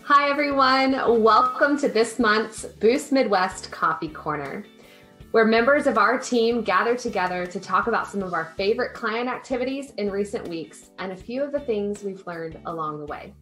Hi, everyone. Welcome to this month's Boost Midwest Coffee Corner, where members of our team gather together to talk about some of our favorite client activities in recent weeks and a few of the things we've learned along the way.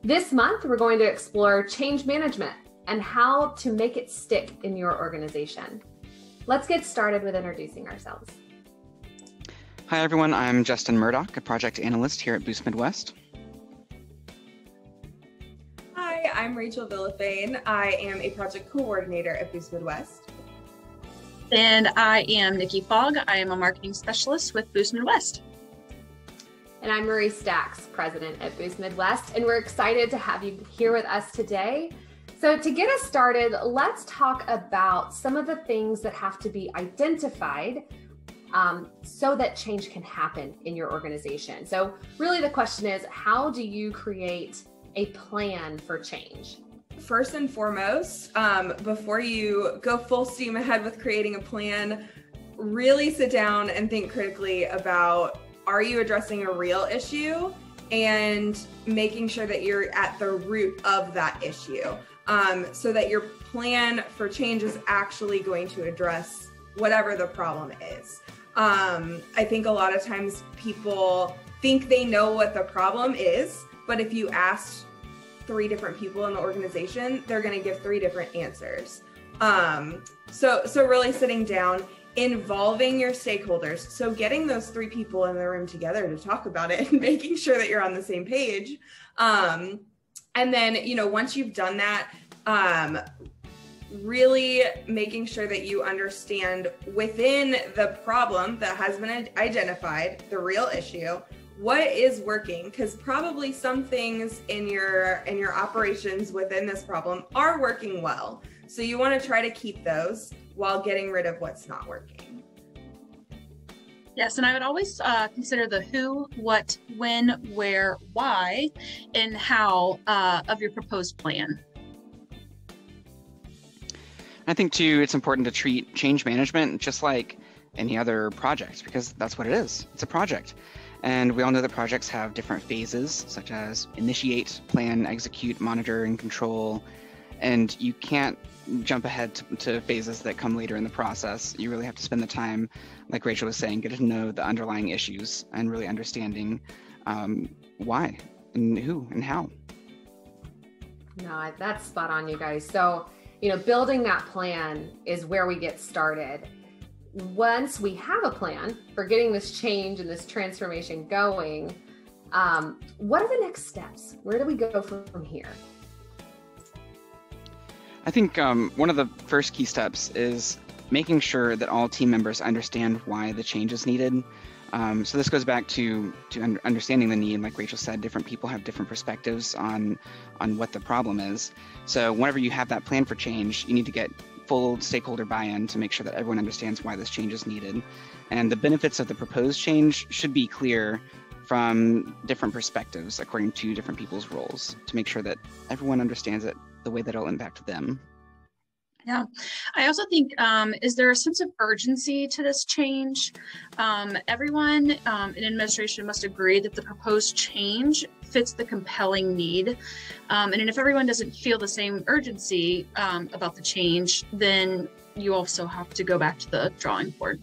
This month, we're going to explore change management and how to make it stick in your organization. Let's get started with introducing ourselves. Hi, everyone. I'm Justin Murdoch, a project analyst here at Boost Midwest. Hi, I'm Rachel Villafane. I am a project coordinator at Boost Midwest. And I am Nikki Fogg. I am a marketing specialist with Boost Midwest. And I'm Marie Stacks, president at Boost Midwest, and we're excited to have you here with us today. So to get us started, let's talk about some of the things that have to be identified so that change can happen in your organization. So really the question is, how do you create a plan for change? First and foremost, before you go full steam ahead with creating a plan, really sit down and think critically about, are you addressing a real issue and making sure that you're at the root of that issue, so that your plan for change is actually going to address whatever the problem is. I think a lot of times people think they know what the problem is, but if you ask 3 different people in the organization, they're going to give 3 different answers. So really sitting down, involving your stakeholders. So getting those 3 people in the room together to talk about it and making sure that you're on the same page. And then, once you've done that, really making sure that you understand within the problem that has been identified, the real issue, what is working, because probably some things in your operations within this problem are working well. So you want to try to keep those while getting rid of what's not working. Yes, and I would always consider the who, what, when, where, why, and how of your proposed plan. I think, too, it's important to treat change management just like any other project, because that's what it is. It's a project. And we all know that projects have different phases, such as initiate, plan, execute, monitor, and control. And you can't jump ahead to phases that come later in the process. You really have to spend the time, like Rachel was saying, get to know the underlying issues and really understanding why and who and how. No, that's spot on, you guys. So, building that plan is where we get started. Once we have a plan for getting this change and this transformation going, what are the next steps? Where do we go from here? I think one of the first key steps is making sure that all team members understand why the change is needed. So this goes back to understanding the need. Like Rachel said, different people have different perspectives on what the problem is. So whenever you have that plan for change, you need to get full stakeholder buy-in to make sure that everyone understands why this change is needed. And the benefits of the proposed change should be clear from different perspectives according to different people's roles to make sure that everyone understands it the way that it'll impact them. Yeah, I also think, is there a sense of urgency to this change? Everyone in administration must agree that the proposed change fits the compelling need. And if everyone doesn't feel the same urgency about the change, then you also have to go back to the drawing board.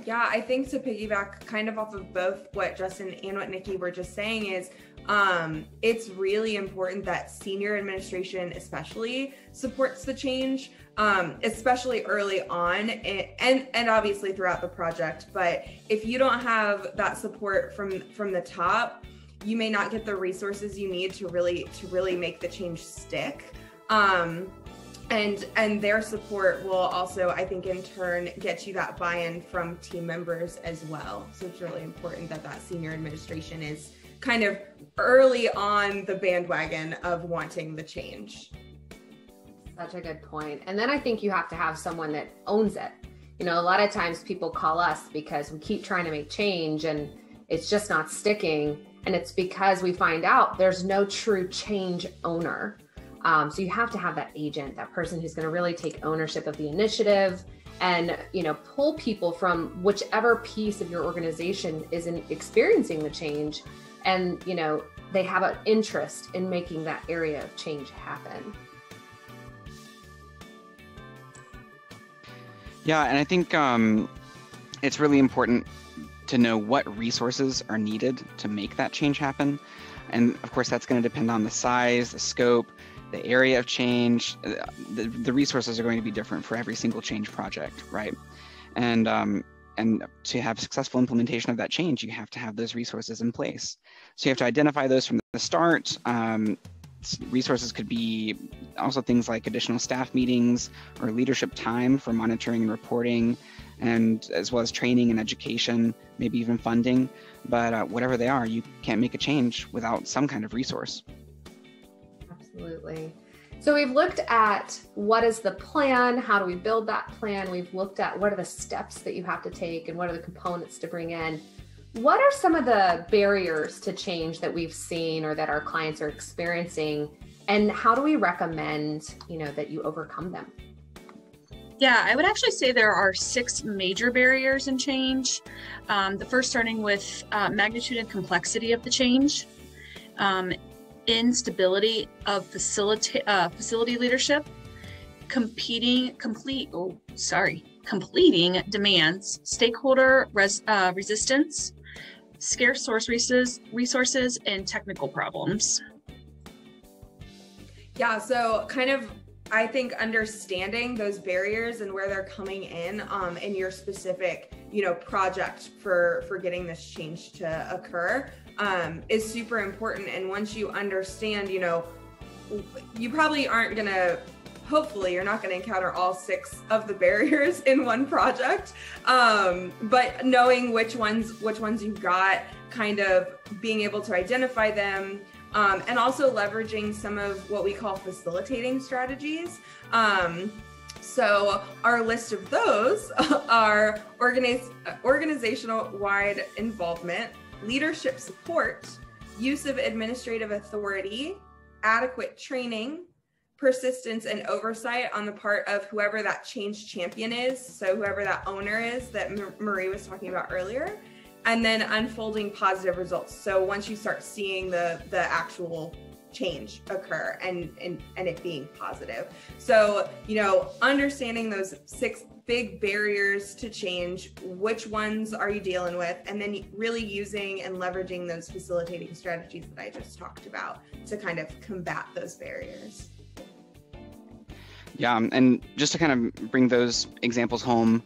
Yeah, I think to piggyback kind of off of both what Justin and what Nikki were just saying is, it's really important that senior administration especially supports the change, especially early on and obviously throughout the project. But if you don't have that support from the top, you may not get the resources you need to really make the change stick. And their support will also, I think, in turn get you that buy-in from team members as well. So it's really important that that senior administration is kind of early on the bandwagon of wanting the change. Such a good point. And then I think you have to have someone that owns it. A lot of times people call us because we keep trying to make change and it's just not sticking. And it's because we find out there's no true change owner. So you have to have that agent, that person who's going to really take ownership of the initiative and, pull people from whichever piece of your organization isn't experiencing the change. And, they have an interest in making that area of change happen. Yeah, and I think it's really important to know what resources are needed to make that change happen. And of course, that's going to depend on the size, the scope, the area of change. The resources are going to be different for every single change project, right? And to have successful implementation of that change, you have to have those resources in place. So you have to identify those from the start. Resources could be also things like additional staff meetings or leadership time for monitoring and reporting, and as well as training and education, maybe even funding. But whatever they are, you can't make a change without some kind of resource. Absolutely. So we've looked at what is the plan, how do we build that plan? We've looked at what are the steps that you have to take and what are the components to bring in. What are some of the barriers to change that we've seen or that our clients are experiencing? And how do we recommend, that you overcome them? Yeah, I would actually say there are 6 major barriers in change. The first starting with magnitude and complexity of the change, instability of facility leadership, completing demands, stakeholder resistance, scarce source resources, and technical problems. Yeah, so kind of, I think understanding those barriers and where they're coming in your specific, project for getting this change to occur is super important. And once you understand, you probably aren't going to, hopefully you're not going to encounter all 6 of the barriers in one project, but knowing which ones you've got, kind of being able to identify them, and also leveraging some of what we call facilitating strategies. So our list of those are organizational-wide involvement, leadership support, use of administrative authority, adequate training, persistence and oversight on the part of whoever that change champion is, so whoever that owner is that Marie was talking about earlier, and then unfolding positive results. So once you start seeing the actual change occur and it being positive. So, understanding those 6 big barriers to change, which ones are you dealing with, and then really using and leveraging those facilitating strategies that I just talked about to kind of combat those barriers. Yeah, and just to kind of bring those examples home,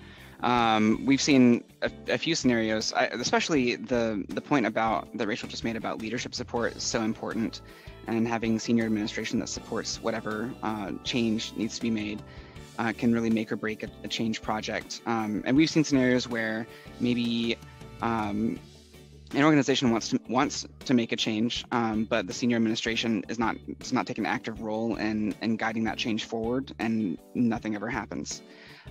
we've seen a few scenarios, especially the point that Rachel just made about leadership support is so important, and having senior administration that supports whatever change needs to be made can really make or break a change project. And we've seen scenarios where maybe an organization wants to make a change, but the senior administration does not take an active role in guiding that change forward, and nothing ever happens.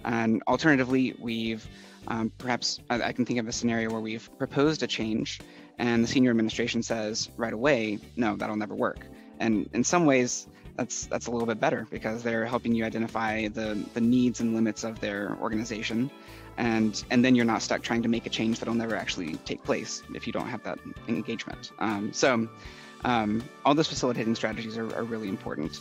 And alternatively, we've perhaps I can think of a scenario where we've proposed a change, and the senior administration says right away, no, that'll never work. And in some ways, that's a little bit better, because they're helping you identify the needs and limits of their organization. And then you're not stuck trying to make a change that'll never actually take place if you don't have that engagement. So all those facilitating strategies are really important.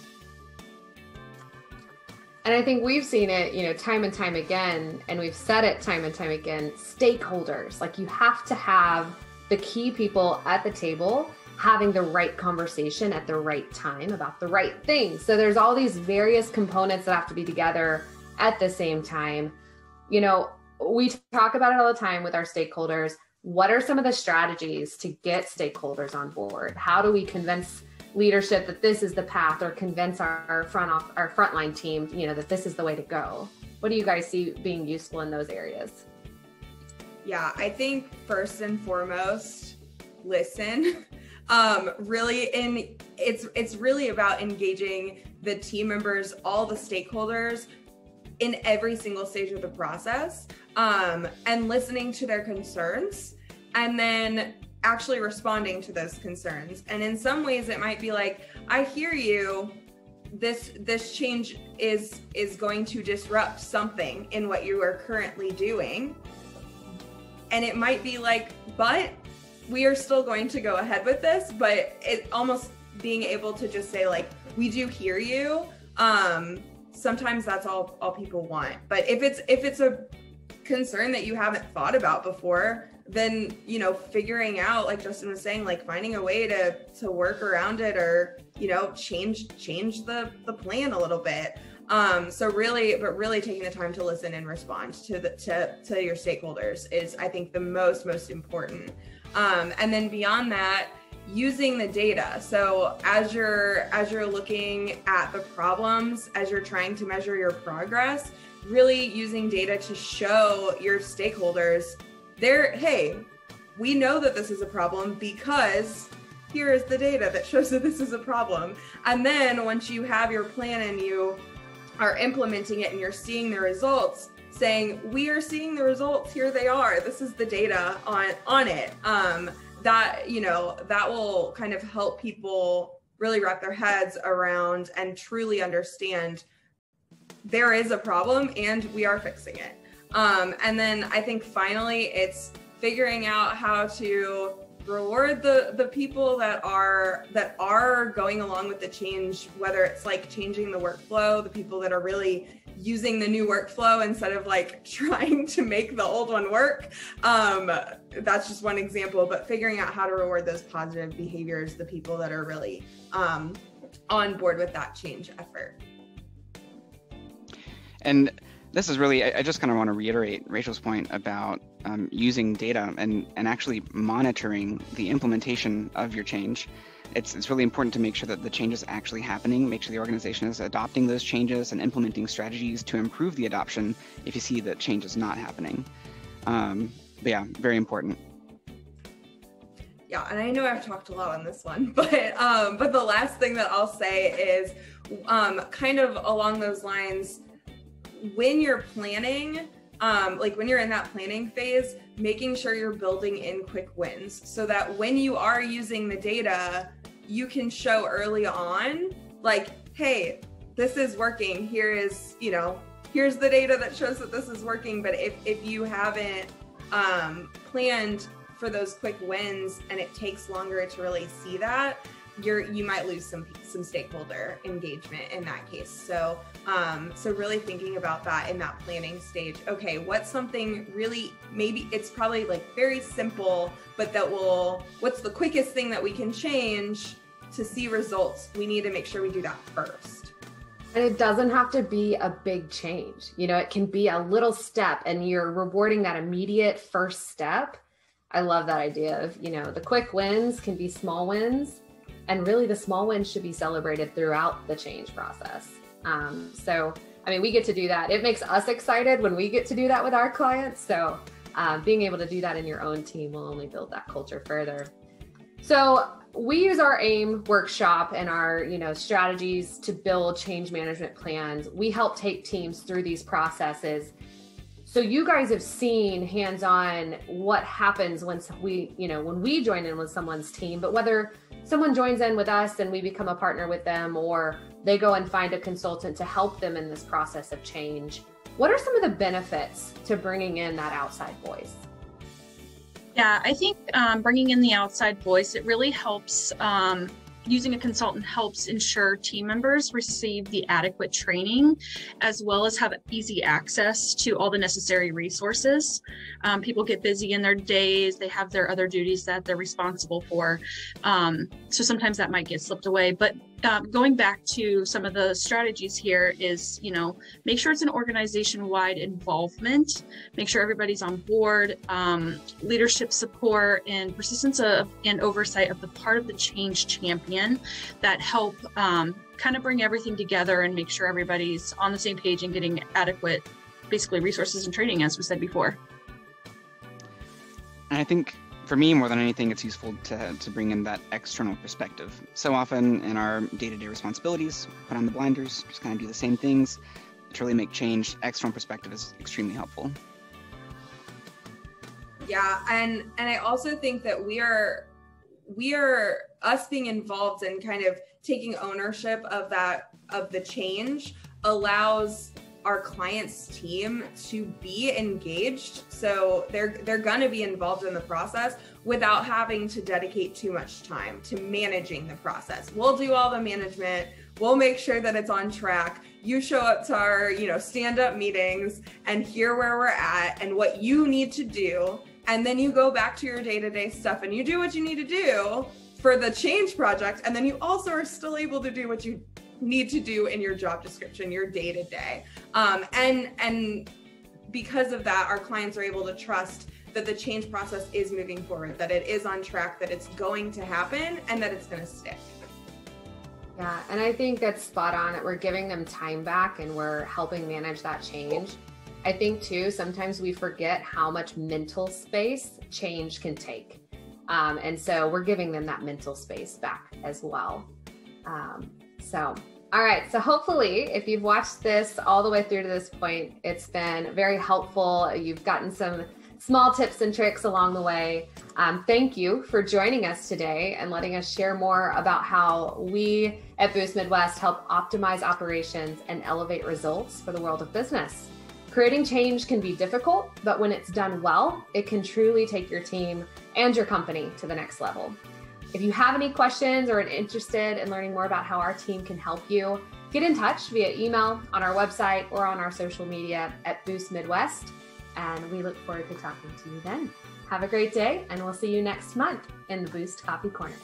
And I think we've seen it, time and time again, and we've said it time and time again, stakeholders, like you have to have the key people at the table having the right conversation at the right time about the right things. So there's all these various components that have to be together at the same time. We talk about it all the time with our stakeholders. What are some of the strategies to get stakeholders on board? How do we convince leadership that this is the path, or convince our frontline team, that this is the way to go? What do you guys see being useful in those areas? Yeah, I think first and foremost, listen. It's really about engaging the team members, all the stakeholders in every single stage of the process, and listening to their concerns, and then actually responding to those concerns. And in some ways it might be like, I hear you, this change is going to disrupt something in what you are currently doing. And it might be like, but we are still going to go ahead with this, but it almost being able to just say like, we do hear you. Sometimes that's all people want. But if it's a concern that you haven't thought about before, then, you know, figuring out, like Justin was saying, like finding a way to work around it, or, you know, change the plan a little bit. So really taking the time to listen and respond to your stakeholders is, I think, the most important. And then beyond that, using the data. So as you're looking at the problems, as you're trying to measure your progress, really using data to show your stakeholders hey, we know that this is a problem because here is the data that shows that this is a problem. And then once you have your plan and you are implementing it and you're seeing the results, saying, we are seeing the results, here they are, this is the data on it. That, you know, that will kind of help people really wrap their heads around and truly understand there is a problem and we are fixing it. And then I think finally it's figuring out how to reward the people that are going along with the change, whether it's like changing the workflow, the people that are really using the new workflow instead of like trying to make the old one work. That's just one example, but figuring out how to reward those positive behaviors, the people that are really on board with that change effort. And this is really, I just kind of want to reiterate Rachel's point about using data and actually monitoring the implementation of your change. It's really important to make sure that the change is actually happening, make sure the organization is adopting those changes and implementing strategies to improve the adoption if you see that change is not happening. But yeah, very important. Yeah, and I know I've talked a lot on this one, but the last thing that I'll say is kind of along those lines, when you're planning, like when you're in that planning phase, making sure you're building in quick wins so that when you are using the data, you can show early on, like, hey, this is working. Here is, you know, here's the data that shows that this is working. But if you haven't planned for those quick wins and it takes longer to really see that, you might lose some stakeholder engagement in that case. So really thinking about that in that planning stage. Okay, what's something really, maybe it's probably like very simple, but what's the quickest thing that we can change to see results? We need to make sure we do that first. And it doesn't have to be a big change. You know, it can be a little step and you're rewarding that immediate first step. I love that idea of, you know, the quick wins can be small wins. And really the small wins should be celebrated throughout the change process. So, I mean, we get to do that. It makes us excited when we get to do that with our clients. So being able to do that in your own team will only build that culture further. So we use our AIM workshop and our, you know, strategies to build change management plans. We help take teams through these processes. So you guys have seen hands-on what happens when we join in with someone's team, but whether someone joins in with us and we become a partner with them, or they go and find a consultant to help them in this process of change, what are some of the benefits to bringing in that outside voice? Yeah, I think bringing in the outside voice, it really helps. Using a consultant helps ensure team members receive the adequate training, as well as have easy access to all the necessary resources. People get busy in their days, they have their other duties that they're responsible for. So sometimes that might get slipped away. But going back to some of the strategies here is, you know, make sure it's an organization-wide involvement, make sure everybody's on board, leadership support and persistence of and oversight of the part of the change champion that help kind of bring everything together and make sure everybody's on the same page and getting adequate, basically, resources and training, as we said before. And I think for me, more than anything, it's useful to bring in that external perspective. So often in our day-to-day responsibilities, put on the blinders, just kind of do the same things. To really make change, external perspective is extremely helpful. Yeah, and I also think that we are us being involved in kind of taking ownership of that the change allows our client's team to be engaged. So they're gonna be involved in the process without having to dedicate too much time to managing the process. We'll do all the management. We'll make sure that it's on track. You show up to our, stand-up meetings and hear where we're at and what you need to do. And then you go back to your day-to-day stuff and you do what you need to do for the change project. And then you also are still able to do what you need to do in your job description, your day-to-day. And because of that, our clients are able to trust that the change process is moving forward, that it is on track, that it's going to happen, and that it's going to stick. Yeah, and I think that's spot on, that we're giving them time back and we're helping manage that change. I think too, sometimes we forget how much mental space change can take. And so we're giving them that mental space back as well. All right. So hopefully if you've watched this all the way through to this point, it's been very helpful. You've gotten some small tips and tricks along the way. Thank you for joining us today and letting us share more about how we at Boost Midwest help optimize operations and elevate results for the world of business. Creating change can be difficult, but when it's done well, it can truly take your team and your company to the next level. If you have any questions or are interested in learning more about how our team can help you, get in touch via email, on our website, or on our social media at Boost Midwest. And we look forward to talking to you then. Have a great day, and we'll see you next month in the Boost Coffee Corner.